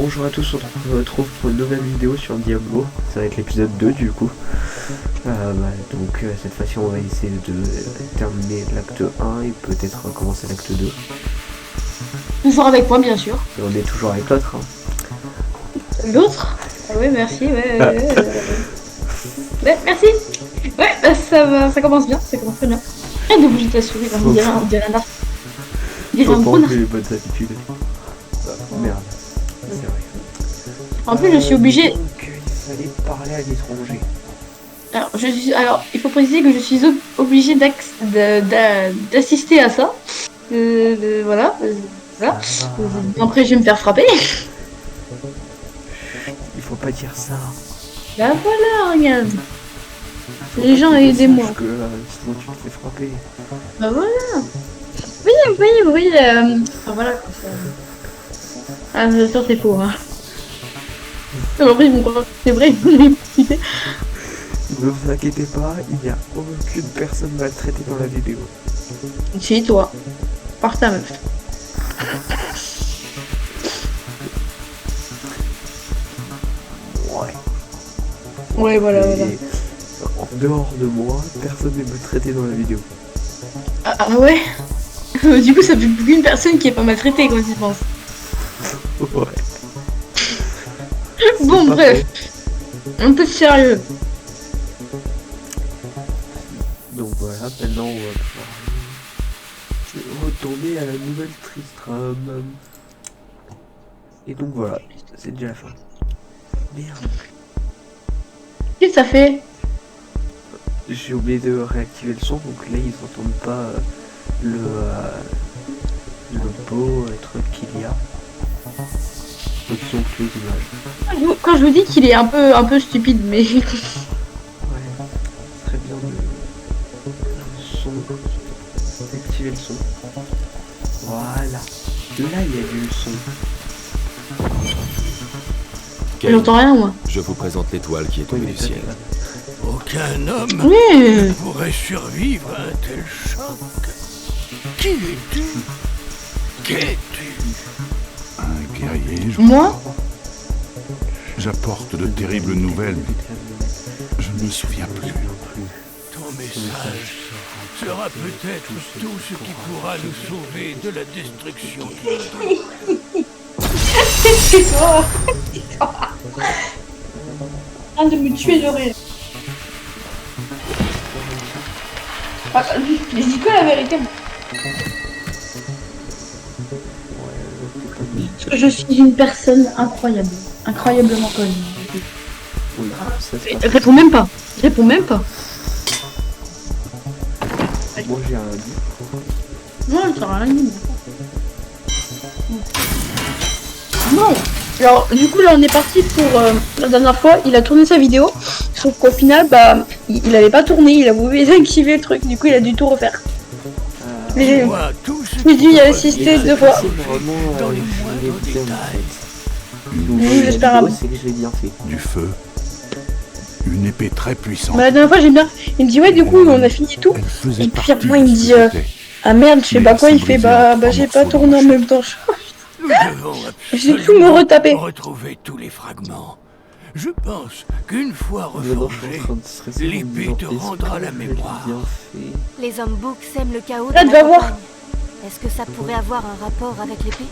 Bonjour à tous, on se retrouve pour une nouvelle vidéo sur Diablo. Ça va être l'épisode 2 du coup. Cette fois-ci on va essayer de terminer l'acte 1 et peut-être commencer l'acte 2. Toujours avec moi bien sûr. Et on est toujours avec l'autre. L'autre ah oui merci, ouais, merci. Ouais, bah, ça commence bien, ça commence très bien. Rien de bouger ta souris, on dirait un arbre. Faut pas enlever les bonnes habitudes. Merde, c'est vrai. En plus je suis obligée... Donc il fallait parler à l'étranger. Alors, il faut préciser que je suis obligée d'assister à ça. Voilà. Après, je vais me faire frapper. Il faut pas dire ça. Bah voilà, regarde. Les gens, aidez-moi. Sinon tu te fais frapper. Bah voilà. Oui. Enfin, voilà quoi. Ah, bien sûr, c'est faux. Hein. En vrai, ils vont croire que c'est vrai. Ne vous inquiétez pas, il n'y a aucune personne maltraitée dans la vidéo. Chez toi. Par ta meuf. Ouais, voilà. En dehors de moi, personne n'est maltraité dans la vidéo. Ah ouais. Du coup, ça fait plus qu'une personne qui est pas maltraitée quand tu penses. Ouais. Bon, bref. Un peu sérieux. Donc voilà, maintenant on va pouvoir retourner à la nouvelle Tristram. Et donc voilà, c'est déjà la fin. Merde. Qu'est-ce que ça fait? J'ai oublié de réactiver le son, donc là ils n'entendent pas le beau truc qu'il y a. Donc ils ont que les images. Quand je vous dis qu'il est un peu stupide, mais... Ouais, très bien le son. Activer le son. Voilà. Là il y a du son. J'entends rien moi. Je vous présente l'étoile qui est tombée du ciel. Aucun homme Oui. ne pourrait survivre à un tel choc. Qui es-tu? Qu'es-tu? Un guerrier, Moi? j'apporte de terribles nouvelles, mais je ne me souviens plus. Ton message sera peut-être tout ce qui pourra nous sauver de la destruction qui nous attend. C'est toi. En train de me tuer de rire. Mais je dis que la vérité. Parce que je suis une personne incroyable. Incroyablement conne. Oui, ça se passe. Réponds même pas. Moi j'ai un dit. Non, ça sert à rien. Non. Alors, du coup, là, on est parti pour... la dernière fois, il a tourné sa vidéo. Sauf qu'au final, bah, il avait pas tourné. Il a voulu désactiver le truc. Du coup, il a dû tout refaire. Mais Vois tout ce j'ai qui dû y pourra assister nous 2 fois. sauver dans les moindres détails. J'espère un peu. C'est que je l'ai bien fait. Du feu, une épée très puissante. Bah, la dernière fois, j'aime bien. Il me dit, ouais, du coup, on a fini et tout. Elle faisait Et puis partie après, il me de dit, ce que j'étais. ah merde, je sais Mais pas elle quoi. Il s'est fait, brisée bah, en j'ai trois pas morceaux tourné en dans ma même temps. Nous devons J'ai tout me absolument retaper. retrouver tous les fragments. Je pense qu'une fois Maintenant, je suis reforgé, en train de stresser en me l'épée disant, te est-ce rendra que la je l'ai mémoire. bien fait. Les hommes boucs sèment le chaos Là, dans tu la vas voir. campagne. Est-ce que ça pourrait avoir un rapport avec l'épée?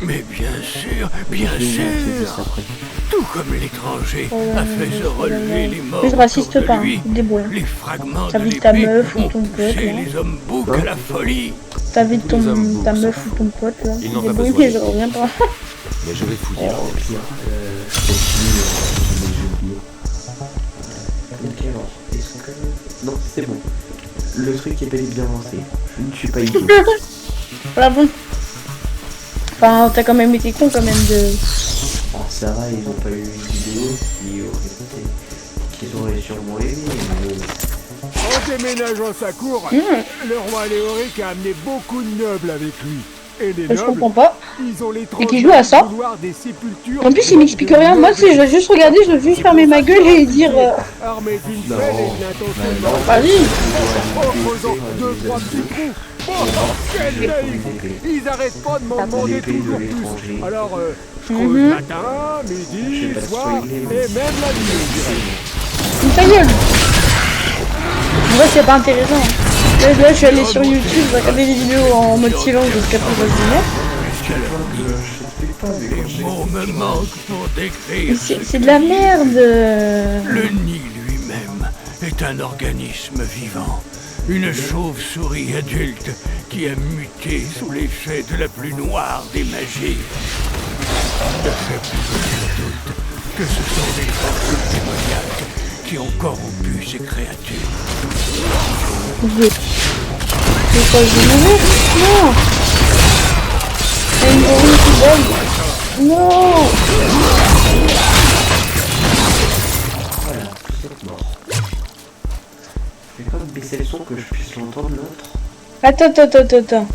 Mais bien sûr, bien Je l'ai bien fait juste sûr. après. Tout comme l'étranger a fait se relever les morts Mais je rassiste autour de pas, lui. hein. Débrouille. Les fragments de T'invites ta l'épée meuf ou ont ton pote, poussé là. les hommes boucs à la folie. T'invites Tous les hommes ta boucs meuf s'en ou ton pote, là. Ils n'ont pas Débrouille, besoin mais je de- reviens pas. Mais je vais fouiller leur Au tête. pire, je continue, mais j'ai oublié. Ok, alors, est-ce que... Non, c'est bon. Le truc est bel et bien lancé. Je ne suis pas idiot. Voilà, bon. Enfin, t'as quand même été con quand même de... Alors ça va, ils n'ont pas eu une vidéo qu'ils auraient sûrement aimé, mais bon. En déménageant sa cour, le roi Léoric a amené beaucoup de nobles avec lui. Et les Je nobles, comprends pas. ils ont les Et qui joue à ça. vouloir des sépultures. En plus, il m'explique rien. Moi, tu sais, je dois juste regarder, je dois juste fermer ma gueule et dire... Armé d'une Non. pelle et d'une intention Non. Vas-y. en faisant deux, trois petits coups, Quel J'ai naïf. trouvé une épée. Ils arrêtent pas de m'en demander L'épée de toujours l'étranger. plus. Alors, je creuse matin, midi, Je sais pas soir, spoiler, et mais- même la nuit, je dirais. Ta gueule. En vrai, c'est pas intéressant. Là, je suis allé sur YouTube, j'ai regardé des vidéos en mode silence jusqu'à plus facilement. Je sais pas, mais quand Les mots me manquent pour décrire ce C'est de la merde. Le nid lui-même est un organisme vivant. Une chauve-souris adulte qui a muté sous l'effet de la plus noire des magies. Ne fait plus aucun doute que ce sont des forces démoniaques qui ont corrompu ces créatures. C'est quoi, je vais mourir? Non. Il y a une gorille qui vole. Non. voilà, vous êtes mort. Je vais quand même baisser le son que je puisse l'entendre l'autre. Attends.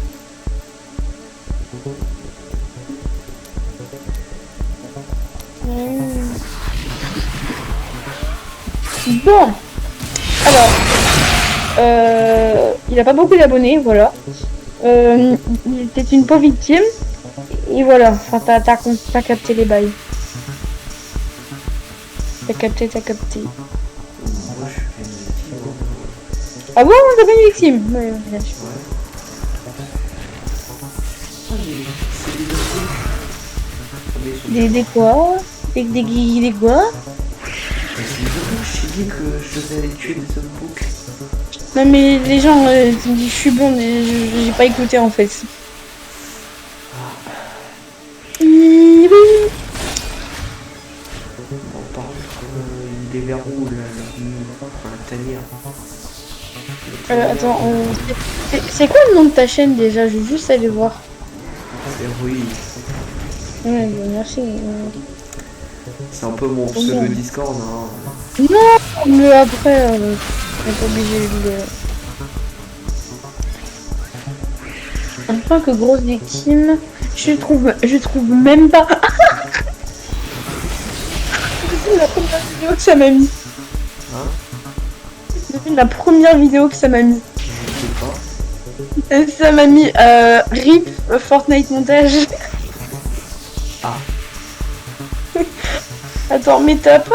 Bon. Alors. Il a pas beaucoup d'abonnés, voilà. Il était une pauvre victime. Et voilà, enfin, t'as capté les bails. T'as capté. Moi, je suis pas une victime. Ah bon, t'as pas une victime? Ouais, bien sûr. Ah, mais c'est des trucs. Des quoi? Des quoi? Mais c'est des trucs, je t'ai dit que je devais aller tuer des zombies. Non mais les gens tu me disent je suis blonde et j'ai pas écouté en fait. On parle des verrous, la tanière. Attends, c'est quoi le nom de ta chaîne déjà? Je vais juste aller voir. Oui, Ouais, bah, merci. c'est un peu mon pseudo Discord. Hein. Non, mais après, on n'est pas obligé de... En tant que grosse victime, je trouve même pas... C'est la première vidéo que ça m'a mis. Hein? C'est la première vidéo que ça m'a mis. Je sais pas. Ça m'a mis RIP Fortnite montage. Ah. Attends, mais t'as pas...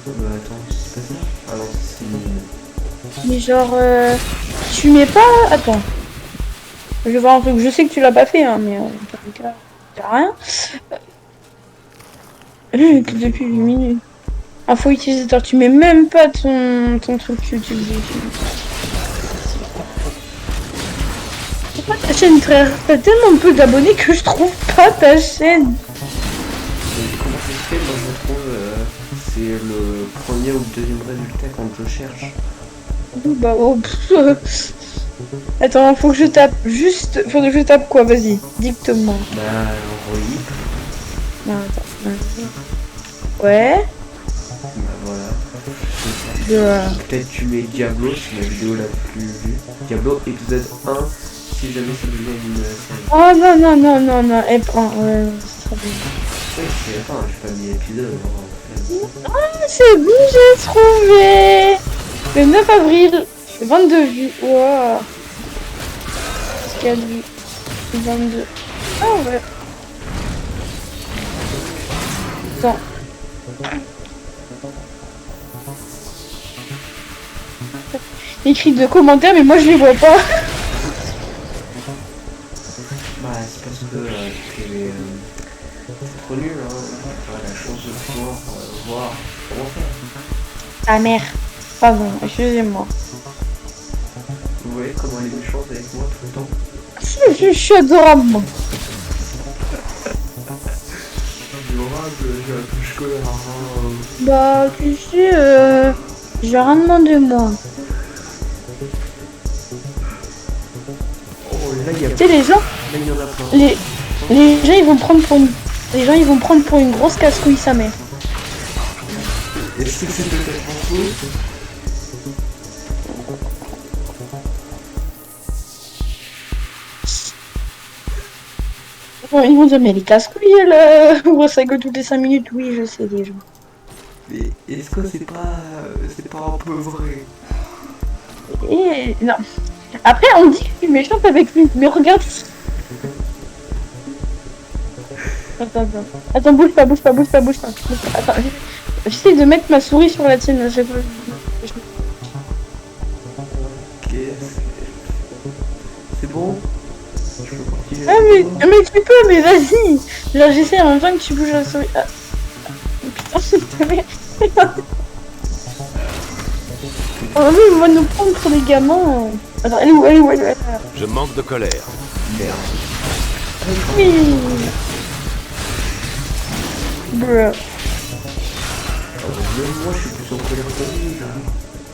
Attends, c'est pas ça. Alors, c'est... Mais genre... Tu mets pas... Attends. Je vais voir un truc. Je sais que tu l'as pas fait, hein, mais... t'as rien. Depuis 8 minutes. Info utilisateur, tu mets même pas ton truc YouTube. C'est pas ta chaîne, frère. T'as tellement peu d'abonnés que je trouve pas ta chaîne. Et comment ça se fait? Moi, je trouve... c'est le premier ou le deuxième résultat quand je cherche. Bah oh, Attends, faut que je tape. Juste... Faut que je tape quoi? Vas-y, dicte-moi. Bah, oui. Non, attends. Ouais. Bah, voilà. Peut-être tu mets Diablo, c'est la vidéo la plus vue. Diablo épisode 1, si jamais ça devient une série. Oh non, elle prend. C'est trop bien. Ouais, c'est... Enfin, j'ai pas mis épisode. Ah, c'est bon, j'ai trouvé. Le 9 avril, 22 vues. Wow. Ce qu'il y a de vues. 22. Ah ouais. Attends. Écrit de commentaires, mais moi je les vois pas. Bah, c'est parce que c'est trop nul, hein. T'as la chance de pouvoir voir comment faire. Ta mère. Pardon, excusez-moi. Vous voyez comment elle est méchante avec moi tout le temps. Je suis adorable, moi. Adorable, j'ai un touche colère. Bah, tu sais, j'ai rien demandé, moi. Oh, là, il y a... Tu sais, les gens, Là, il y en a plein. les gens, ils vont prendre pour... Les gens, ils vont prendre pour une grosse casse-couille, sa mère. Est-ce que c'est peut-être un faux? Bon, ils vont dire, mais elle est casse-couille, elle ouvre sa gueule toutes les 5 minutes. Oui, je sais déjà. Mais est-ce que c'est pas un peu vrai? Et non. Après, on dit que je suis méchante avec lui, mais regarde. Attends, bouge pas. Attends, j'essaie de mettre ma souris sur la tienne. Ok. C'est bon? Je peux continuer. Ah mais tu peux, mais vas-y. Genre j'essaie en même temps que tu bouges la souris. Ah. Putain, s'il te plaît. Oh oui, on va nous prendre pour des gamins. Attends, elle est où? Je manque de colère. Merde. Oui. Bruh. Même moi, je suis plus en colère que lui, là.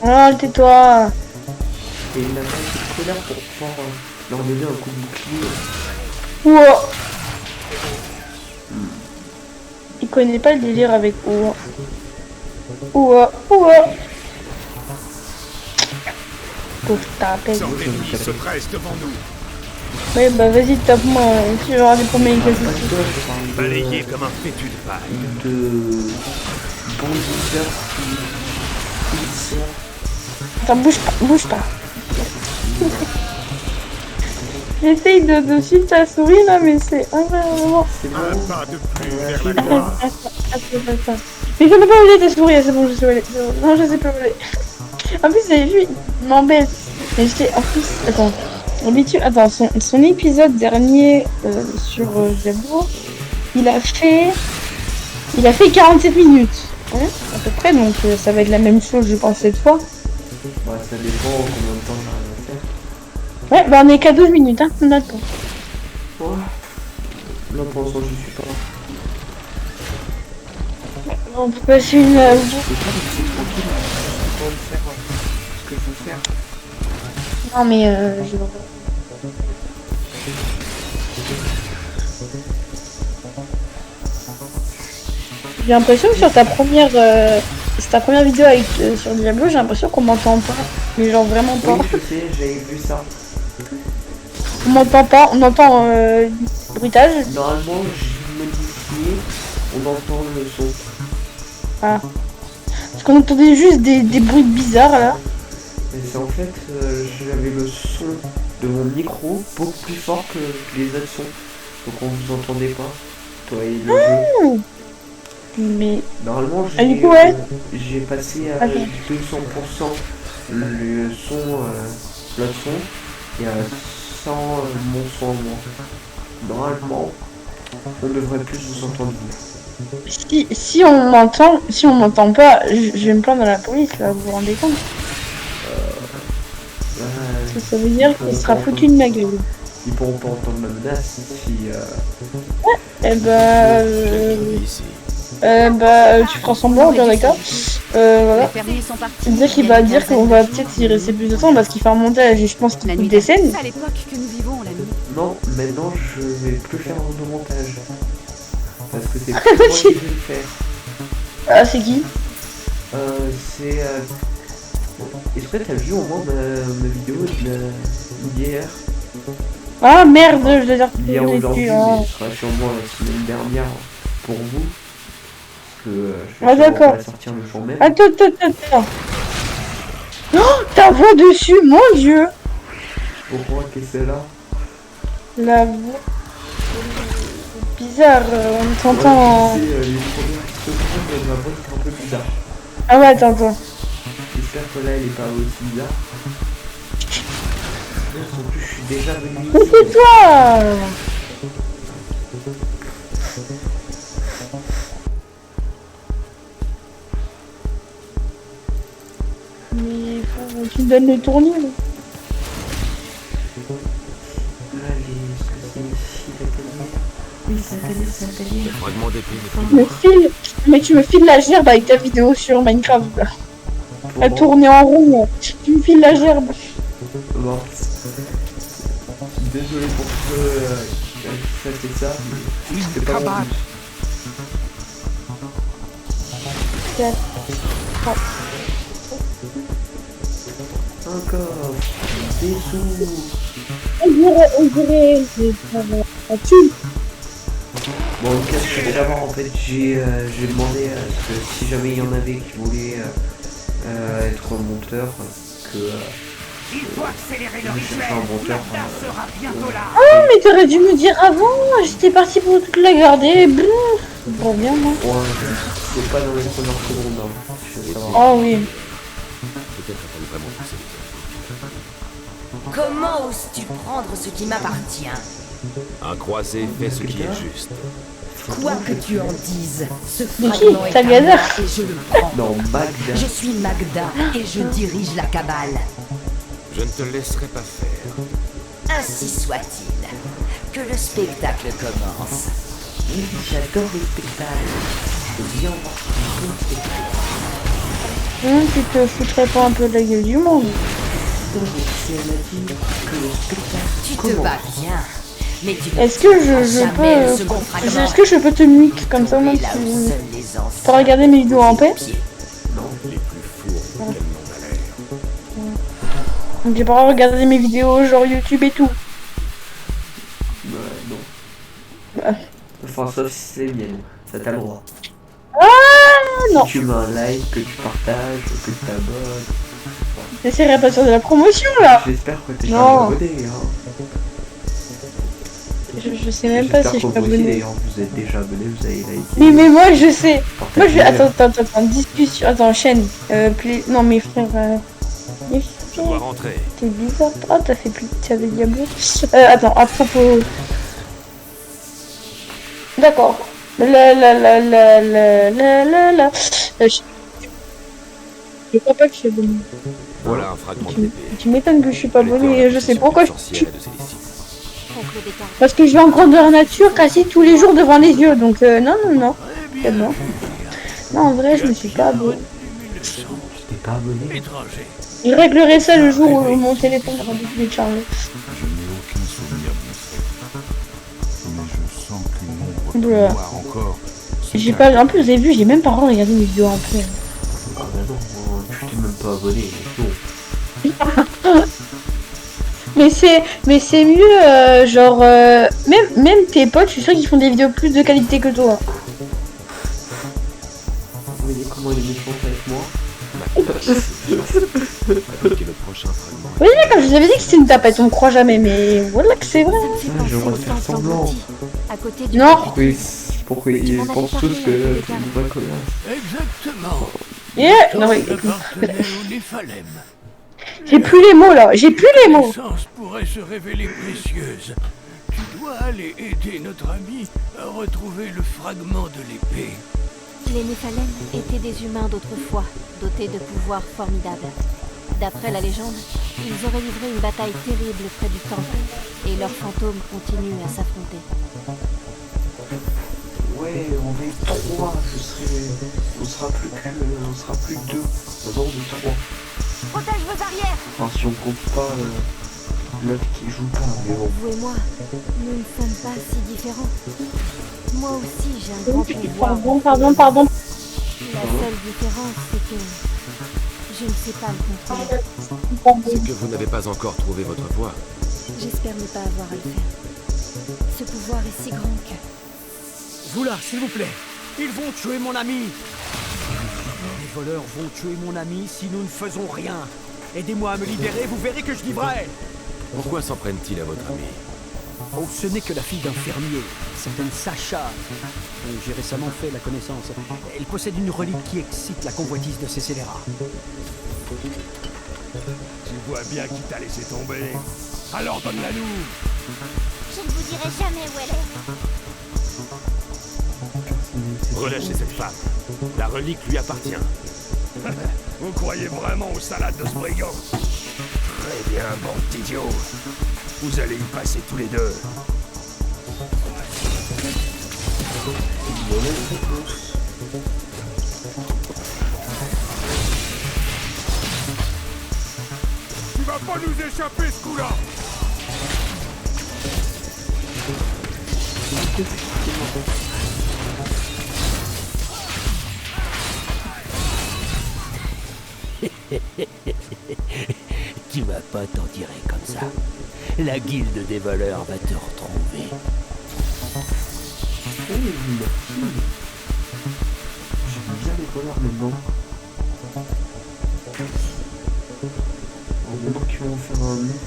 Ah, tais-toi. Et il a pas assez de colère pour pouvoir leur donner un coup de bouclier. Ouah. Il connaît pas le délire avec Ouah. Ouah. Pauvre tapette. Sans l'ennemi se presse devant nous. Ouais, bah vas-y, tape-moi. Tu vas avoir des problèmes avec la soucis. Balayé comme un fétu de paille. De bondisseurs qui Attends, bouge pas. J'essaye de suivre ta souris là, mais c'est vraiment... c'est Un bon. pas de plus vers la gloire. Attends. Mais je ne peux pas voler ta souris, c'est bon, je sais voler. Non, je sais pas voler. En plus, vous avez vu, il m'embête. Mais j'étais en plus... Attends, son épisode dernier sur Diablo, il a fait 47 minutes. Hein, à peu près, donc ça va être la même chose, je pense, cette fois. Bah, ça dépend combien de temps j'arrive à faire. Ouais, bah on est qu'à 12 minutes, hein, on attend. Ouais. Là, pour l'instant, je suis pas. On peut passer une... Je peux pas rester tranquille. Je suis en train de faire ce que je veux faire. Non, mais je... J'ai l'impression que sur ta première vidéo avec, sur Diablo, j'ai l'impression qu'on m'entend pas. Mais genre vraiment pas. Oui, je sais, j'avais vu ça. On m'entend pas, on entend bruitage. Normalement, j'ai modifié. On entend le son. Ah. Parce qu'on entendait juste des bruits bizarres là. Mais c'est en fait, j'avais le son de mon micro beaucoup plus fort que les autres sons. Donc on vous entendait pas. Toi et le jeu. Mais... Normalement, Ah, du coup, ouais. j'ai passé à Ok. 200% le son, l'autre son, et à 100 mon son en moi. Normalement, on devrait plus vous entendre vous. Si on m'entend pas, je vais me plaindre à la police là, vous vous rendez compte? Parce que ça veut dire qu'il sera foutu de ma gueule. Ils pourront pas entendre ma menace si... Eh bah... Ici. tu feras semblant, bien d'accord. Voilà. Les fermiers sont partis. C'est-à-dire qu'il va dire qu'on va peut-être y rester plus de temps parce qu'il fait un montage et je pense qu'il La coupe nuit des scènes. à l'époque que nous vivons, l'ami. Non, maintenant je vais plus faire de montage. Parce que c'est plus moi qui vais le faire. Ah, c'est qui? C'est... Est-ce que t'as vu au moins ma vidéo d'hier? Ah merde, je dois dire Hier que aujourd'hui, j'ai mais hein. ce sera sûrement la semaine dernière pour vous. Parce que je vais Ah, sûrement d'accord. pas la sortir le jour même. Attends. Oh, ta voix dessus, mon dieu! Pourquoi qu'est-ce que c'est là? La voix... Bizarre, on t'entend... Ouais, les premières secondes, ma voix est un peu bizarre. Ah ouais, attends. J'espère que là elle est pas aussi bizarre. En plus, je suis déjà venu Mais ici. c'est toi! Mais faut que tu me donnes le tournure. Allez, est-ce que c'est ici l'atelier? Oui, c'est l'atelier. Le fragment d'épée n'est Tu plus me files... Mais tu me files la gerbe avec ta vidéo sur Minecraft là. À tourner en rond. Tu me files la gerbe. Bon. Désolé pour ceux qui ont fait ça, mais c'est pas mon but. 4. Encore des sous. On dirait... Ah, tu... Bon, en tout cas, ce que je voulais savoir, en fait, j'ai demandé à ce que si jamais il y en avait qui voulaient être monteur, que Il faut accélérer le Je rituel. cherche un monteur. La date sera bientôt là. Oh, mais t'aurais dû me dire avant. J'étais partie pour toute la garder. Bouf. Bon, bien, moi. Ouais, c'est pas dans les premières secondes. Hein. Je sais pas. Oh oui. Peut-être a-t-elle vraiment poussé les Comment oses-tu prendre ce qui m'appartient? Un croisé fait ce qui est juste. Quoi que tu en dises, ce Mais qui? fragment est à Tagada? moi et je le prends. Non, Magda. Je suis Magda et je dirige la cabale. Je ne te laisserai pas faire. Ainsi soit-il. Que le spectacle commence. J'adore les spectacles. Viens voir Tu te foutrais pas un peu de la gueule du monde? si elle a dit que le spectacle. Tu te bats bien. Mais tu ne Est-ce que je jamais le peux... second fragment. Est-ce que je peux te mute comme ça, moi, Tomber là où tu... seuls les anciens Pour regarder mes vidéos en paix? pieds. Les plus fourres qu'elle n'en a l'air. Donc j'ai pas regarder mes vidéos genre YouTube et tout. Non. Ouais. Enfin, sauf si c'est les miennes. Ça t'as le droit. Ah non. Si tu mets un like, que tu partages, que tu t'abonnes. J'essaierai pas sur de la promotion là. J'espère que t'es Non. pas abonné. Hein. Je sais même pas si je suis J'espère que vous aussi, abonnée. d'ailleurs, vous êtes déjà abonné, vous avez liké. Oui mais moi je sais. Moi je... partagé. Attends, discussion. Attends, chaîne. Non mes frères... mes Je dois frères... rentrer. T'es bizarre. Oh t'as fait plus de avec Diablo. Attends, à propos... D'accord. Je crois pas que je suis abonnée. Voilà un fragment d'épée. Tu m'étonnes que je suis pas abonnée et je sais pourquoi je suis... Sorcière et de ses disciples. Oncle Descartes. Parce que je vais en grandeur nature quasi tous les jours devant les yeux, donc non. C'est bon. Non, en vrai, je me suis pas abonnée. T'es pas abonné? Étranger. Je réglerai ça le jour où mon téléphone sera téléchargé. Je n'ai aucun souvenir de ça. Mais je sens qu'une ombre Oula. plus noire encore. se J'ai cache. pas... En plus, vous avez vu, j'ai même pas regardé mes vidéos en plus. Ah bah non, tu t'es même pas abonné. Non. Mais c'est mieux, genre... Même tes potes, je suis sûr qu'ils font des vidéos plus de qualité que toi. Vous voyez comment il est méchant avec moi? Fabriquer le prochain fragment. Oui, là, comme je vous avais dit que c'était une tapette, on croit jamais, mais voilà que c'est vrai. Ça me fait Ah, je penser vais au faire temple semblant. englouti, à côté du Non. Pourquoi ils m'en avais pensent parlé, tous que Oncle c'est une vraie connasse? Exactement. Yeah. Non, mais... Appartenait au Néphalem. J'ai plus les mots, là. J'ai plus les mots. L'essence pourrait se révéler précieuse. Tu dois aller aider notre ami à retrouver le fragment de l'épée. Les Néphalem étaient des humains d'autrefois, dotés de pouvoirs formidables. D'après la légende, ils auraient livré une bataille terrible près du temple, et leurs fantômes continuent à s'affronter. Ouais, on est 3, on sera plus que 2. D'abord de 3. Protège vos arrières! Enfin, si on compte pas l'œuf qui joue pas, mais bon. Vous et moi, nous ne sommes pas si différents. Moi aussi, j'ai un grand pouvoir. Pardon. La seule différence, c'est que je ne sais pas le contrôler. C'est que vous n'avez pas encore trouvé votre voie. J'espère ne pas avoir à le faire. Ce pouvoir est si grand que... Vous là, s'il vous plaît. Ils vont tuer mon ami. Les voleurs vont tuer mon ami si nous ne faisons rien. Aidez-moi à me libérer, vous verrez que je vivrai. Pourquoi s'en prennent-ils à votre ami? Oh, ce n'est que la fille d'un fermier, certaine Sacha. J'ai récemment fait la connaissance. Elle possède une relique qui excite la convoitise de ces scélérats. Tu vois bien qui t'a laissé tomber. Alors donne-la-nous. Je ne vous dirai jamais où elle est. Relâchez cette femme. La relique lui appartient. Vous croyez vraiment aux salades de ce brigand? Très bien, bande d'idiots. Vous allez y passer tous les deux. Tu vas pas nous échapper ce coup-là. Tu vas pas t'en tirer comme ça. La guilde des voleurs va te retrouver. J'aime bien les voleurs maintenant. En moment que qui vont faire un nouveau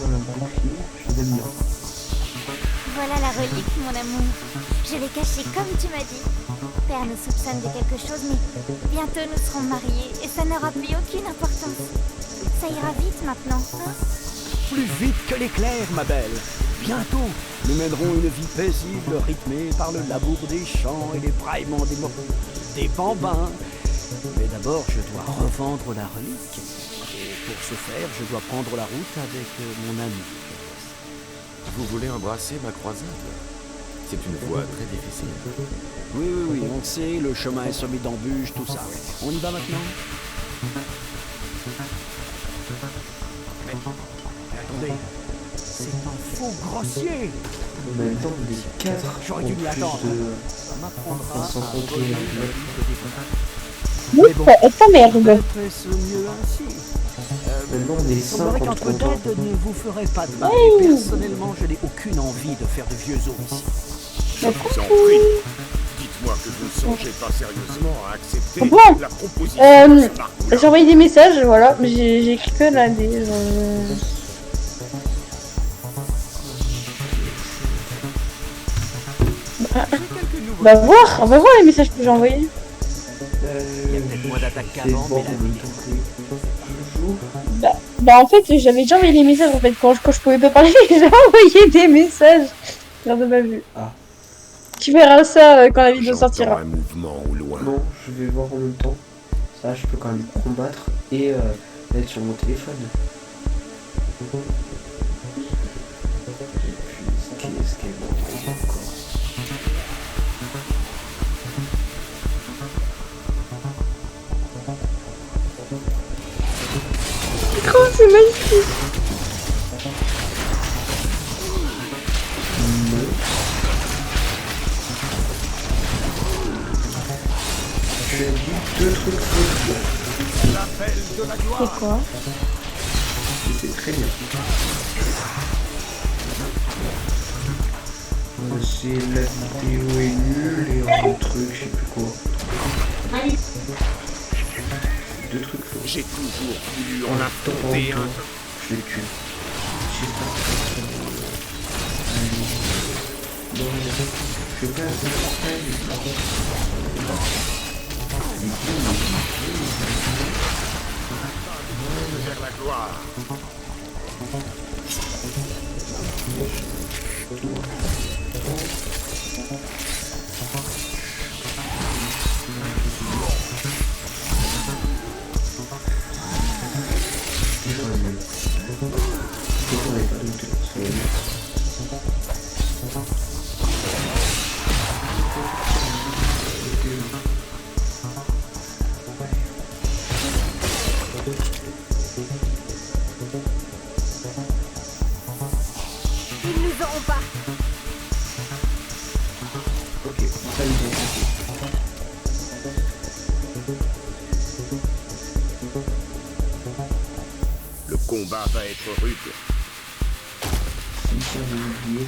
voilà, bouclier. Je les aime bien. Voilà la relique, mon amour. Je l'ai cachée comme tu m'as dit. Père nous soupçonne de quelque chose, mais bientôt nous serons mariés et ça n'aura plus aucune importance. Ça ira vite maintenant, hein? Plus vite que l'éclair, ma belle. Bientôt, nous mènerons une vie paisible, rythmée par le labour des champs et les braillements des bambins. Mais d'abord, je dois revendre la relique. Et pour ce faire, je dois prendre la route avec mon ami. Vous voulez embrasser ma croisade? C'est une voie très difficile. Oui, on le sait, le chemin est semé d'embûches, tout ça. Ouais. On y va maintenant? Mais attendez, c'est un faux grossier. En même temps, les 4 J'aurais dû l'attendre. Ça m'apprendra à s'encontrer voler avec la la vie de défense. Oui, ça merde. Est-ce mieux ainsi? Maintenant, on est Il semblerait 50 qu'entre contents. têtes ne vous ferez pas de mal. Oh. Et personnellement, je n'ai aucune envie de faire de vieux os ici. Je vous en prie. Dites-moi que vous ne songez pas sérieusement à accepter Bon. la proposition de ce parcours-là. J'ai envoyé des messages, voilà, mais j'ai écrit que là des. Bah voir, on va voir les messages que j'ai envoyés. Il y a peut-être moins d'attaques C'est qu'avant, bon, mais la en même vie temps que toujours. Bah en fait j'avais déjà envoyé les messages en fait quand je pouvais pas parler, j'ai envoyé des messages. Regarde de ma vue. Ah. Tu verras ça quand la vidéo J'entends sortira. un mouvement au loin. Non, je vais voir en même temps. Ça, je peux quand même combattre et être sur mon téléphone. Et puis, qu'est-ce qu'elle m'envoie encore? Oh, c'est magnifique. Tu as dit 2 trucs faux. C'est quoi? C'est très bien. C'est la vidéo est nulle et un truc, je sais plus quoi. 2 trucs faux. J'ai toujours voulu en affronter un. Je l'ai tué. Je sais pas. Non, je vais pas Vers la gloire. Ils nous auront pas. Ok, ça y est. Le combat va être rude. Si j'avais oublié,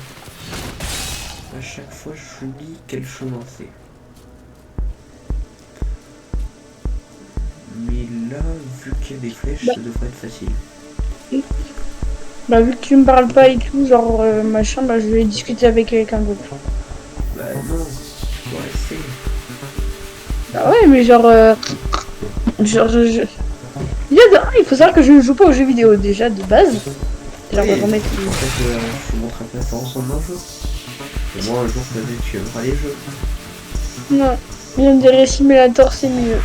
à chaque fois j'oublie quel chemin c'est. Mais là, vu qu'il y a des flèches, ça devrait être facile. Bah vu que tu me parles pas et tout, genre machin, bah je vais discuter avec quelqu'un d'autre. Bah non, faut rester. Bah ouais, mais genre il faut savoir que je ne joue pas aux jeux vidéo déjà de base. Genre Oui, remettre en fait, je vous montre un peu ensemble un jeu. Et moi, un jour, peut-être que tu aimeras les jeux. Non, Yandere Simulator c'est mieux.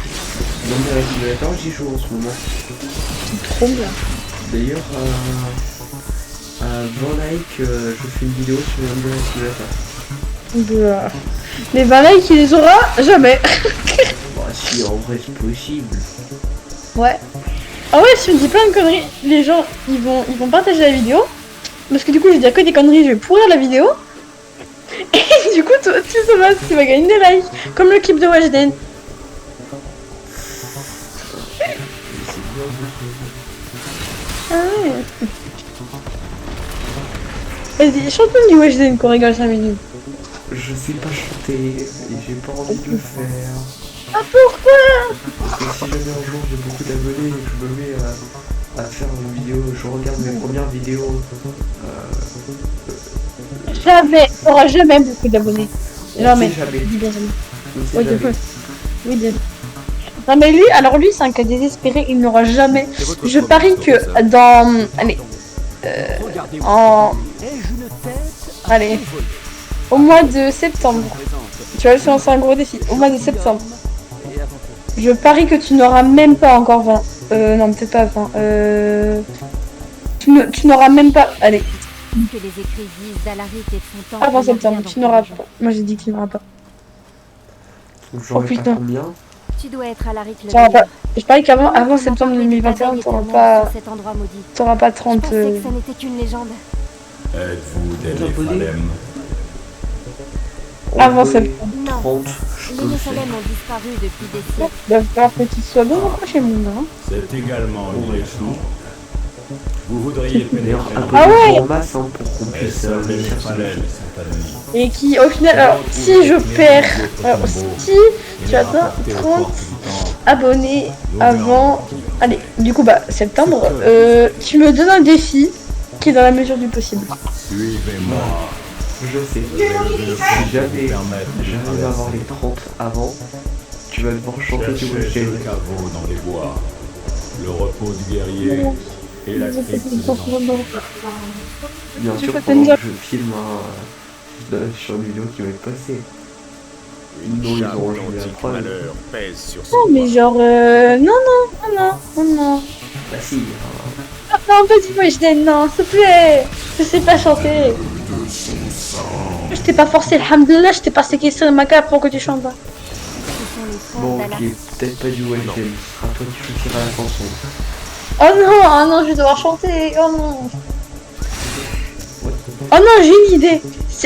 Dans mes simulateurs, j'y joue en ce moment. C'est trop bien. D'ailleurs, à 20 likes, je fais une vidéo sur Yandere Simulator. Bah, les 20 likes il les aura jamais. Bah si, en vrai, c'est possible. Ouais. Ah ouais, si on dit plein de conneries, les gens ils vont partager la vidéo. Parce que du coup je vais dire que des conneries, je vais pourrir la vidéo. Et du coup toi, tu vas gagner des likes. Comme le clip de Weshden. Ah ouais. Vas-y, chante-nous du Weshden qu'on rigole 5 minutes. Je sais pas chanter et j'ai pas envie de le faire. Ah pourquoi? Parce que si jamais un jour j'ai beaucoup d'abonnés et que je me mets à faire une vidéo. Je regarde mes premières vidéos. Jamais, il n'aura jamais beaucoup d'abonnés. Jamais. Jamais. Dis bien jamais. On sait Oui, jamais. oui, bien. Non mais lui, alors lui c'est un cas désespéré, il n'aura jamais. Et votre Je promesse, parie que Rosa dans... Allez. Regardez-moi. En... Ai-je une tête à Allez. envoler? Au mois de septembre. Présente. Tu vas le lancer un gros défi. Au mois de septembre. Et aventure. Je parie que tu n'auras même pas encore 20. Non, peut-être pas 20. Tu n'auras même pas... Allez. Que les écrits disent d'Alaric et de son temps. Avant il n'y a septembre, rien tu n'auras d'encourageant. pas. Moi j'ai dit qu'il n'aura pas. J'aurais putain. pas combien? Tu dois être Alaric le Tu n'auras pas. meilleur. Je parie qu'avant On avant a septembre parlé des 2021, batailles t'auras éternelles pas... sur cet endroit maudit. T'auras pas Je 30... pensais que ça n'était qu'une légende. Êtes-vous des Abonnés. Néphalem? Avant septembre. Non, 30, je les peux le Néphalem faire. ont disparu depuis des siècles. Il va falloir que tu sois bon chez moi. Hein. C'est également On une va légende. Vous voudriez D'ailleurs, pénétrer un Ah peu ouais. en masse hein, pour qu'on Mais puisse seuls les réussir ce Néphalem jeu. sont anonymes. Et qui au final... Alors si je perds... Alors si tu atteins 30 abonnés avant... Allez, du coup bah septembre, tu me donnes un défi qui est dans la mesure du possible. Suivez-moi. Je sais. Si jamais j'arrive à avoir les 30 avant, tu vas devoir chanter du Cherchez week-end. le caveau dans les bois. Le repos du guerrier et la crypte du vent. Bien Je sûr, peux pendant tenir. que je filme sur une vidéo qui va être passée. Une Non, ils chape ont enlevé la d'antique preuve. malheur pèse sur son Non mais doigt. genre... Non. Bah si, Ah, non, petit peu, je dis non, s'il te plaît. Je sais pas chanter. Je t'ai pas forcé, alhamdoulilah, je t'ai pas séquestré ma cape pour que tu chantes. Ce sont les frères bon ok, d'Alaric. peut-être pas du week-end. Ce sera toi qui choisiras la chanson. Oh non, je vais devoir chanter. Oh non. Oh non, j'ai une idée.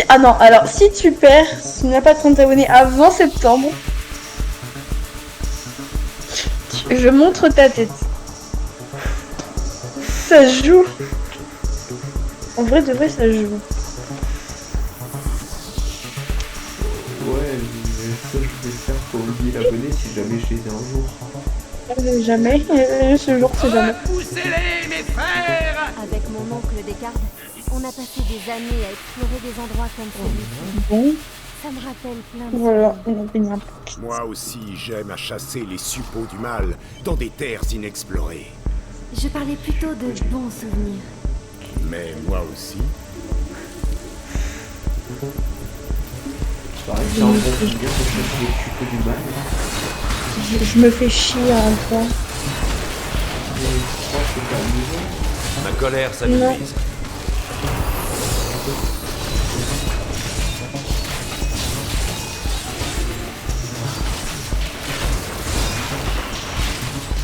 Ah non, alors si tu perds, si tu n'as pas 30 abonnés avant septembre, je montre ta tête. Ça se joue. En vrai, de vrai, ça se joue. Ouais, mais ça je vais faire pour oublier l'abonné si jamais je les ai un jour. Jamais. Ce jour, c'est jamais. Poussez-les, mes frères! Avec mon oncle Descartes, on a passé des années à explorer des endroits comme celui-ci. Bon, Ça me rappelle plein de voilà. souvenirs. On a fait n'importe. Moi aussi, j'aime à chasser les suppôts du mal dans des terres inexplorées. Je parlais plutôt de bons souvenirs. Mais moi aussi, Pareil, c'est un bon souvenir de chasser les suppôts du mal. Je me fais chier en même temps. Mais je crois que c'est pas amusant. Ma colère s'amenuise.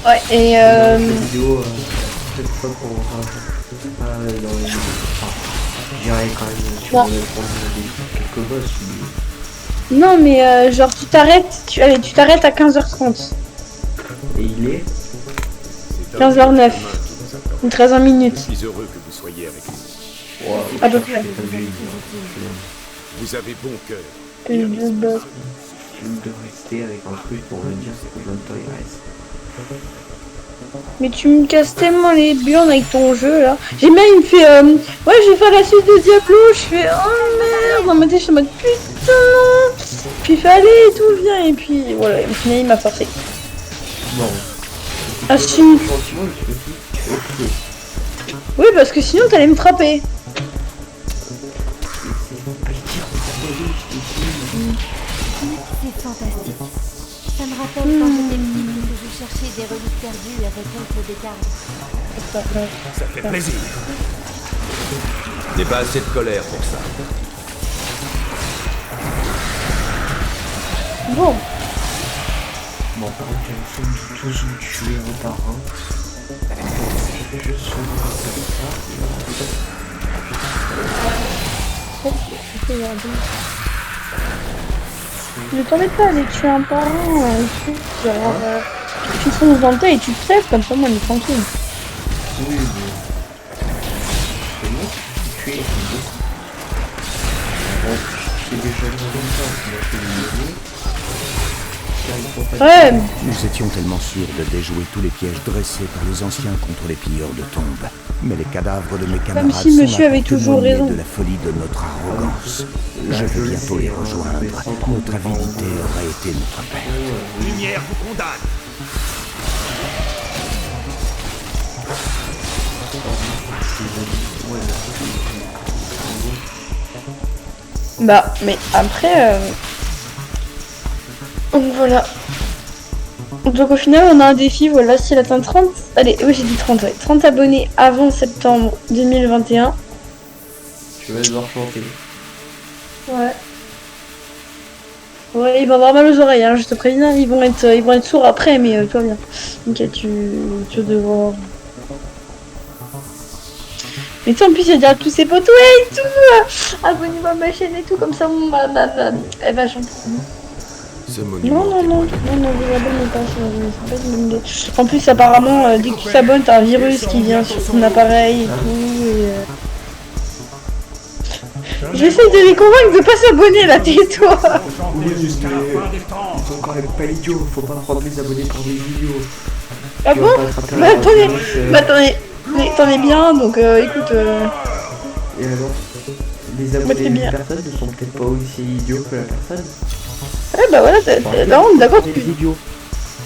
Ouais, et Cette vidéo, cette fois qu'on dans les... Enfin, j'irai quand même sur Non. quelques boss. non, mais genre tu t'arrêtes, allez, tu t'arrêtes à 15h30 Et il est... c'est un 15h09. chemin qui nous attend. ou 13 minutes. Je suis heureux que vous soyez avec nous. Wow, À peu près. Vous avez bon cœur. Plus de boss. de rester avec un truc pour me dire c'est combien de temps il reste. Mais tu me casses tellement les burnes avec ton jeu là. J'ai même il me fait ouais je vais faire la suite de Diablo. Je fais oh merde. Dans ma tête je suis en mode putain. Puis il fait allez tout vient et puis voilà au final il m'a forcé. Bon. Ah si. Gentiment je me dis ok. Oui parce que sinon t'allais me frapper. C'est fantastique. Ça me rappelle quand j'étais petite et que je cherchais des reliques perdues avec oncle Descartes. Ça fait plaisir. J'ai pas assez de colère pour ça. Bon. Bon par contre j'ai le de tous vous tuer un par un. Je vais juste sauver comme Ne t'embête pas à les tuer un par un. Alors, tu fonces dans le tas et tu te crèves comme ça moi on est tranquille. oui mais... C'est moi qui suis tué. Bon, c'est déjà le comme ça, moi je fais des niveaux. Ouais. Nous étions tellement sûrs de déjouer tous les pièges dressés par les anciens contre les pilleurs de tombes. Mais les cadavres de mes camarades si sont monsieur là avait pour toujours témoigner raison. de la folie de notre arrogance. Je vais bientôt les rejoindre. Notre avidité aurait été notre perte. Lumière vous condamne. Bah, mais après... Donc voilà. Donc au final, on a un défi, voilà, s'il atteint 30... Allez, oui, j'ai dit 30, ouais. 30 abonnés avant septembre 2021. Tu vas devoir chanter. Ouais. Ouais, il va avoir mal aux oreilles, hein, je te préviens, ils vont être sourds après, mais toi bien. Ok, tu vas devoir... Mais tu sais, en plus, il va dire à tous ses potes, ouais, et tout, abonnez-vous à ma chaîne et tout, comme ça, elle va chanter. Ce monument Non, vous abonnez pas, c'est pas une bonne idée. En plus, apparemment, dès que tu t'abonnes, t'as un virus qui vient sur ton appareil et tout, J'essaie de les convaincre de pas s'abonner, là, tais-toi. Oui, mais ils sont quand même pas idiots, faut pas prendre les abonnés pour des vidéos. Ah bon? Bah attendez, t'en es bien, donc écoute... Et alors, les abonnés d'une personne ne sont peut-être pas aussi idiots que la personne. Ouais, bah voilà, là on est d'accord.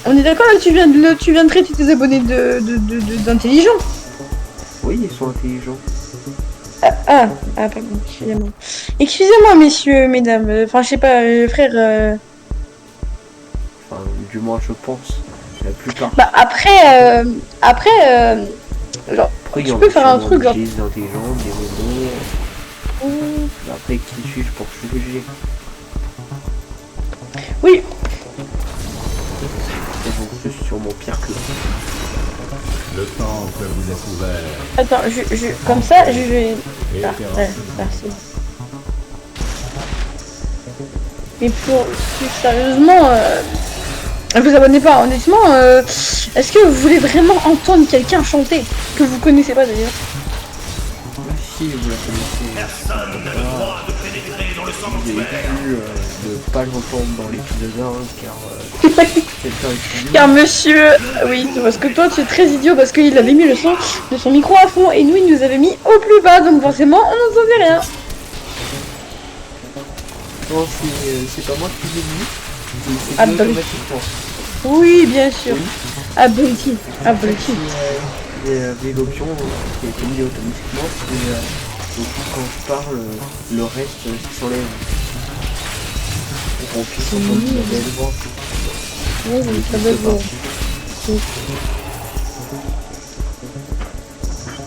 On est d'accord, là tu viens de traiter tes abonnés d'intelligents. Oui, ils sont intelligents. Pardon, excusez-moi. Excusez-moi, messieurs, mesdames, enfin je sais pas, frère... Enfin, du moins je pense, la plupart. Bah après, genre, tu peux faire un truc, genre... Des intelligents, des robots... Après, qui suis-je pour juger? Oui. Je suis sur mon pire que... Le temple vous est ouvert. Attends, comme ça, je vais... ouais, merci. Mais plus sérieusement, vous abonnez pas, honnêtement, est-ce que vous voulez vraiment entendre quelqu'un chanter que vous connaissez pas d'ailleurs? Si, vous la connaissez. Personne n'a le droit de pénétrer dans le sanctuaire. J'ai dû de pas l'entendre dans l'épisode 1 car quelqu'un est idiot. Car monsieur, oui, c'est parce que toi tu es très idiot parce qu'il avait mis le son de son micro à fond et nous il nous avait mis au plus bas donc forcément on n'entendait rien. Non, c'est pas moi qui l'ai mis, c'est automatiquement. Oui, bien sûr. Abruti. Il y avait l'option qui a été mise automatiquement, c'est donc quand je parle, le reste s'enlève. Pour qu'on puisse entendre la belle voix. Oui, très belle voix.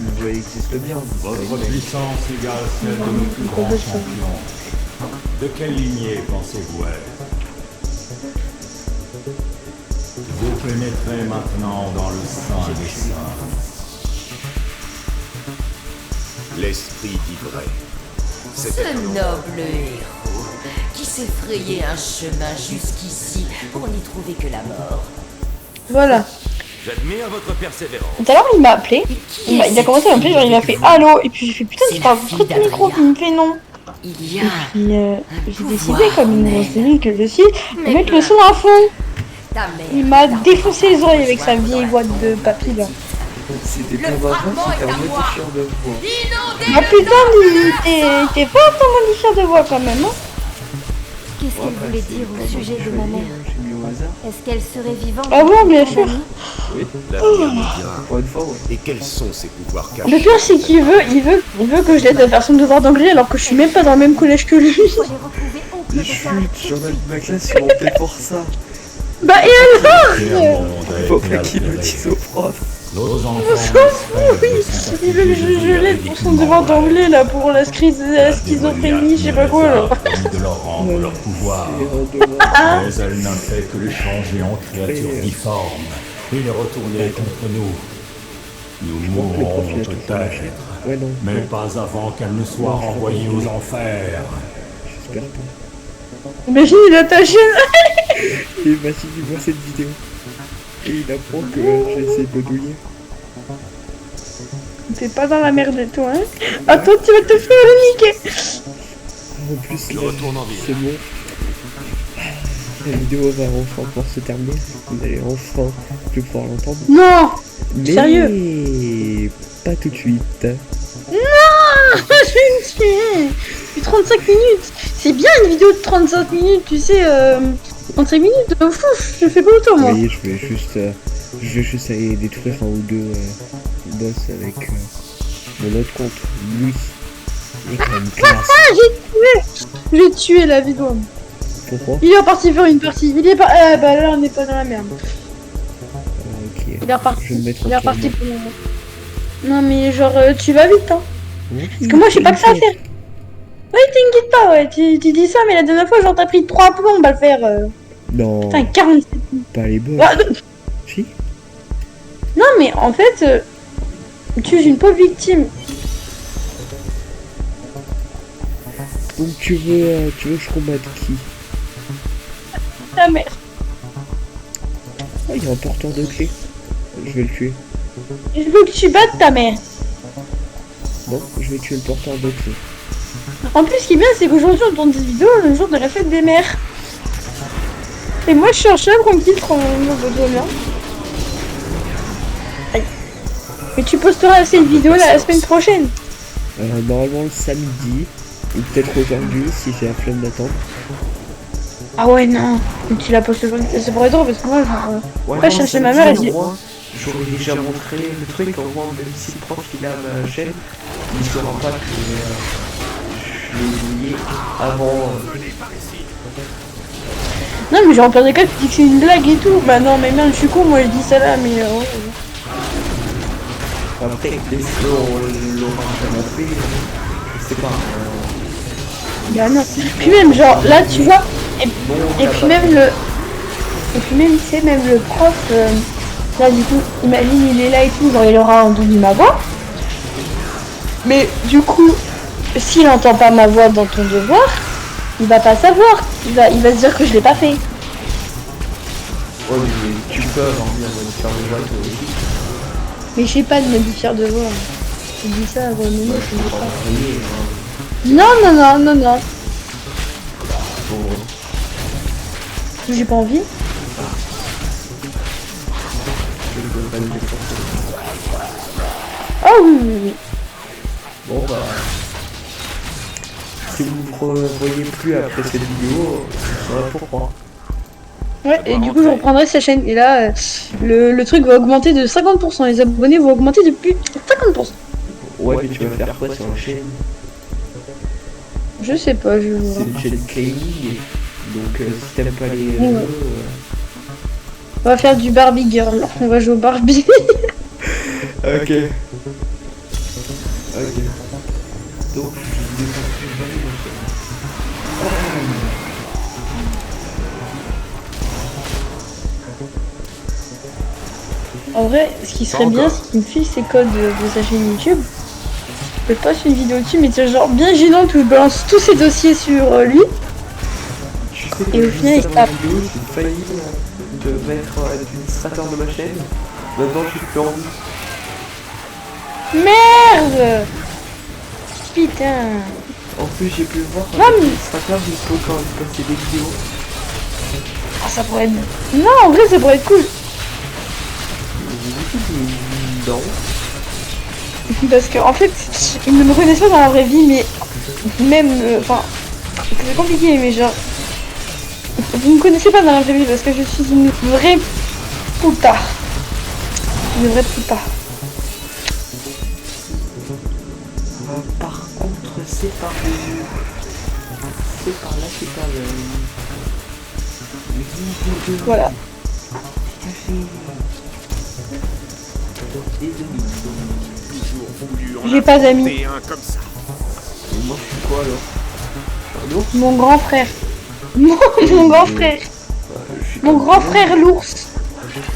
Le jeu existe bien. Votre puissance égale celle de nos plus grands champions. De quelle lignée pensez-vous être? Vous pénétrez maintenant dans le sein des saints. L'esprit dit vrai. Ce noble héros qui s'est frayé un chemin jusqu'ici pour n'y trouver que la mort. Voilà. J'admire votre persévérance. Tout à l'heure il m'a appelé, il a commencé à m'appeler, genre il m'a fait allô, et puis j'ai fait putain tu parles trop de micro, puis il me fait non. Il y a Et puis j'ai décidé comme une grosse série que je suis de mettre le son à fond. Il m'a défoncé les oreilles avec sa vieille voix de papy là. C'était pas marrant, c'était un modifieur de voix. Ah putain, t'es fort ton modifieur de voix quand même, hein. Qu'est-ce qu'elle voulait dire au sujet de ma mère? Est-ce qu'elle serait vivante? Ah bon, bien sûr. Oui, l'avenir nous dira. Pour une fois, ouais. Et quels sont ses pouvoirs cachés? Le pire c'est qu'il veut que je l'aide à faire son devoir d'anglais alors que je suis même pas dans le même collège que lui. Chut, j'en ai ma classe, ils m'ont fait pour ça. Bah et alors? Faut pas qu'il le dise au prof. Nos enfants oui, il veut que je l'aide pour son devoir d'anglais là, pour la schizophrénie, je sais pas quoi là. de leur rendre leur pouvoir. Mais elle n'a fait que les changer en créatures difformes et les retourner contre nous. Nous mourrons peut-être, mais pas avant qu'elle ne soit renvoyée aux enfers. J'espère pas. Imagine, il a ta chaîne. Et Mathilde, il voit cette vidéo. Et il apprend que j'ai essayé de le douiller. T'es pas dans la merde toi, hein. Attends, tu vas te faire le niquer. En plus, Il retourne en ville. c'est bon. La vidéo va enfin pouvoir se terminer. Vous allez enfin plus pouvoir l'entendre. Non. Mais Sérieux? pas tout de suite. Non. Je vais me tuer. 35 minutes. C'est bien une vidéo de 35 minutes, tu sais. 35 minutes, ouf, je fais pas autant moi. Oui, je vais juste aller détruire un ou deux boss avec mon autre compte. Lui, il est quand même classe. J'ai tué la vidéo. Pourquoi? Il est reparti faire une partie. Il est pas. Bah là, on n'est pas dans la merde. Ok. Il est reparti. Je vais me mettre Il est en reparti calme. pour le moment. Non, mais genre, tu vas vite, hein. Oui, Parce que moi, je sais pas que ça à faire. Oui, t'inquiète pas, ouais. Tu dis ça, mais la dernière fois, genre, t'as pris 3 plombes à le faire. Non. Putain, 47 minutes. Pas les boss. Ah, Si. non, mais en fait, tu es une pauvre victime. Donc tu veux que je combatte qui? Ta mère. Oh, il y a un porteur de clé. Je vais le tuer. Je veux que tu battes ta mère. Bon, je vais tuer le porteur de clé. En plus, ce qui est bien, c'est qu'aujourd'hui, on tourne des vidéos le jour de la fête des mères. Et moi, je suis en chat tranquille, bien. Aïe. Mais tu posteras cette vidéo la semaine prochaine. Normalement le samedi, ou peut-être aujourd'hui si j'ai la flemme d'attendre. Ah ouais, non. Mais tu la postes aujourd'hui. C'est pour être drôle parce que moi, genre. Ouais, je cherchais ma mère et dit. J'aurais déjà montré le truc, au moins même si le prof il a ma chaîne, il ne saura pas que je l'ai lié avant. Non, mais genre, en pire des cas, tu dis que c'est une blague et tout. Bah non, mais merde, je suis con, moi je dis ça là, mais. Ouais. Après, les slow, on l'aura jamais fait, je sais pas. Bah non. Puis même, genre, là, tu vois. Et puis même le. Et puis même, tu sais, même le prof. Là, du coup, imagine, il est là et tout, genre, il aura entendu ma voix. Mais du coup, s'il entend pas ma voix dans ton devoir, il va pas savoir. Il va se dire que je l'ai pas fait. Ouais, mais tu peux avoir bien de faire le voix toi aussi. Mais je sais pas de modifier de voix. Je dis ça à voix non, je sais pas. Non. J'ai pas envie. Oh oui. Bon bah... Si vous ne revoyez plus après cette vidéo, ça va pourquoi. Ouais, et du coup je reprendrai sa chaîne. Et là, le truc va augmenter de 50%. Les abonnés vont augmenter de plus 50%. Ouais, mais tu vas faire quoi sur la chaîne? Je sais pas, je vais voir. C'est une chaîne gaming, donc si t'aimes pas les Ouais. jeux... On va faire du Barbie Girl. On va jouer au Barbie. Ok. Donc, En vrai, ce qui serait bien, c'est qu'il me file ses codes de sa chaîne YouTube. Je passe une vidéo dessus, mais c'est genre bien gênante où je balance tous ses dossiers sur lui. Et au final, il tape. J'ai failli te mettre administrateur de ma chaîne. Maintenant, j'ai plus envie. Merde! Putain! En plus, j'ai pu le voir Non, mais... administrateur jusqu'au quand il passait des vidéos. Ah, ça pourrait être... Non, en vrai, ça pourrait être cool. Non. Parce que, en fait, ils ne me connaissent pas dans la vraie vie, mais... Même... Enfin... c'est compliqué, mais genre... Vous me connaissez pas dans la vraie vie, parce que je suis une vraie poutard. Une vraie poutard. Par contre, c'est par où? C'est par là, c'est par le... Voilà. J'ai pas d'amis. Et moi, je suis quoi alors? Mon grand frère. Mon grand frère. Mon grand frère l'ours.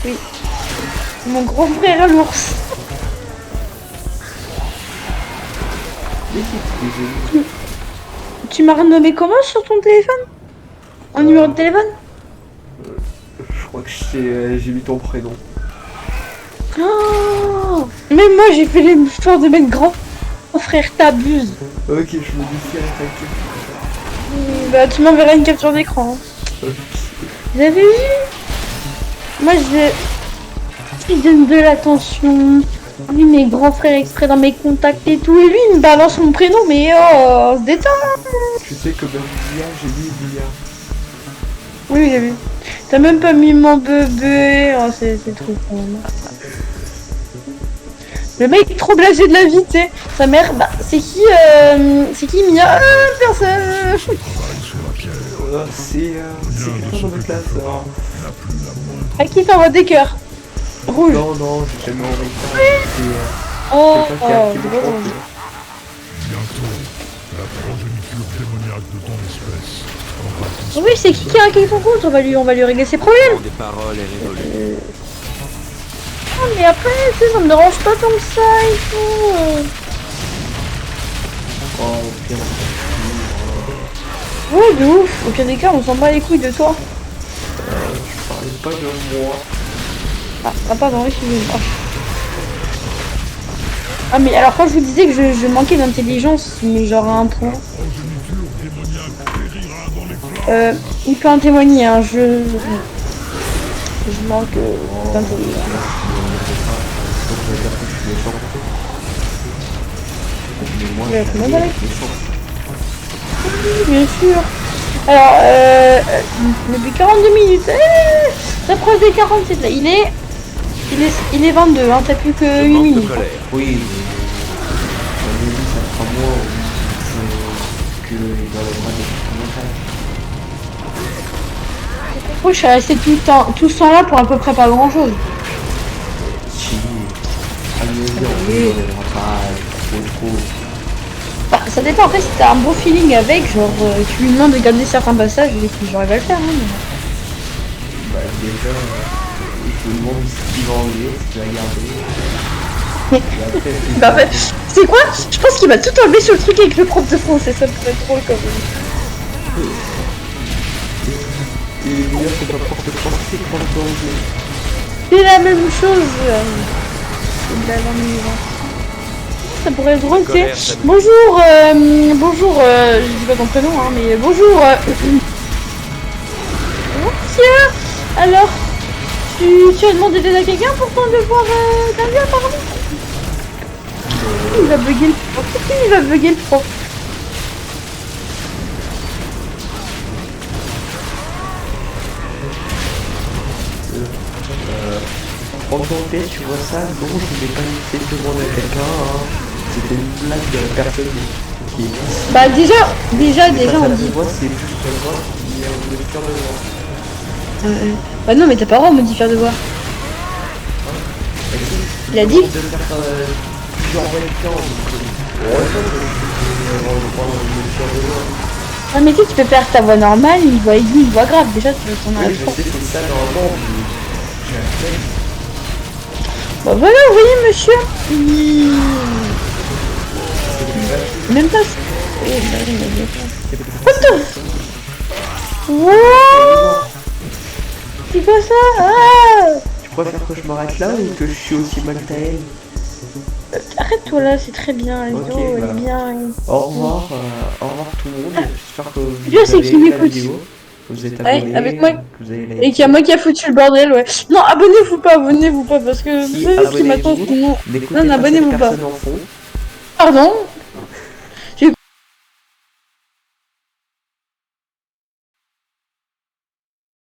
Oui. Mon grand frère l'ours. Tu m'as renommé comment sur ton téléphone? En numéro de téléphone? Je crois que j'ai mis ton prénom. Oh, même moi j'ai fait l'effort de mettre grand frère, t'abuses. Ok, je modifie à ta Bah tu m'enverras une capture d'écran. Ok. Vous avez vu? Moi je donne de l'attention. Lui, mes grands frères exprès dans mes contacts et tout. Et lui, il me balance mon prénom, mais oh, on se détend. Tu sais que même Emilia, j'ai mis Emilia. Oui, j'ai vu. T'as même pas mis mon bébé. Oh, c'est trop con. Le mec est trop blasé de la vie, tu sais. Sa mère, bah, c'est qui Mia? Personne. C'est quelqu'un dans notre classe. À qui t'envoies des cœurs? Rouge. Non, j'ai jamais envoyé ça. Oh, quelqu'un qui a activé le drôle. compte. Bientôt, la progéniture démoniaque de ton espèce. Oui, c'est qui a hacké ton compte? On va lui régler ses problèmes. Des paroles et révolue. Ah, mais après, tu sais, ça me dérange pas tant que ça et tout. Oh, pire. Ouais, de ouf. Au pire des cas, on s'en bat les couilles de toi. Je parlais pas de moi. Ah pardon, excusez-moi. Ah mais alors quand je vous disais que je manquais d'intelligence, mais genre à un point. Il peut en témoigner, hein, je manque d'intelligence. Oui, bien sûr. Alors, depuis 42 minutes, ça proche des 47 là, il est 22, hein, t'as plus que 1 minute. Oui, ça fera moins que dans le bras des Moi je suis resté tout ce temps là pour à peu près pas grand chose. Si, on reviendra pas trop. Bah, ça dépend, après si t'as un bon feeling avec, genre tu lui demandes de garder certains passages et puis j'arrive à le faire. Hein, mais... Bah déjà, je me demande ce qu'il va enlever, ce qu'il va garder. Bah en fait, c'est quoi? Je pense qu'il va tout enlever sur le truc avec le prof de français, ça pourrait être drôle quand même. Et d'ailleurs c'est pas prof de français pour le anglais. C'est la même chose. C'est de la langue vivante. Ça pourrait être drôle, tu sais. Bonjour, je dis pas ton prénom, hein, mais bonjour. Tiens, alors, tu as demandé d'aide à quelqu'un pour ton devoir d'anglais apparemment? Il va bugger le prof. Il va bugger le prof. En tête, tu vois ça? Non, je n'ai pas essayé de demander à quelqu'un, hein. C'était une blague de la personne qui est ici. Bah déjà on dit... C'est juste moi qui a voulu faire devoir. Bah non mais t'as pas le droit de modifier devoir. Il a dit... Ah mais tu peux faire ta voix normale, une voix aiguë, une voix grave, déjà tu veux ton Oui, je sais, c'est ça normalement, j'ai un fait. Bah voilà, vous voyez monsieur. Même pas... What the... Wow. C'est quoi ça? Ah. Tu préfères que je m'arrête là ou que je suis aussi mal taillé? Arrête-toi là, c'est très bien, okay, elle est bien. Au revoir tout le monde, j'espère que vous Dieu, c'est qui m'écoute. Vous êtes abonnés, ouais, avec moi. Et qu'il y a moi qui a foutu le bordel, ouais. Non, abonnez-vous pas, parce que vous savez ce qui m'attend. Non, abonnez-vous pas. Pardon.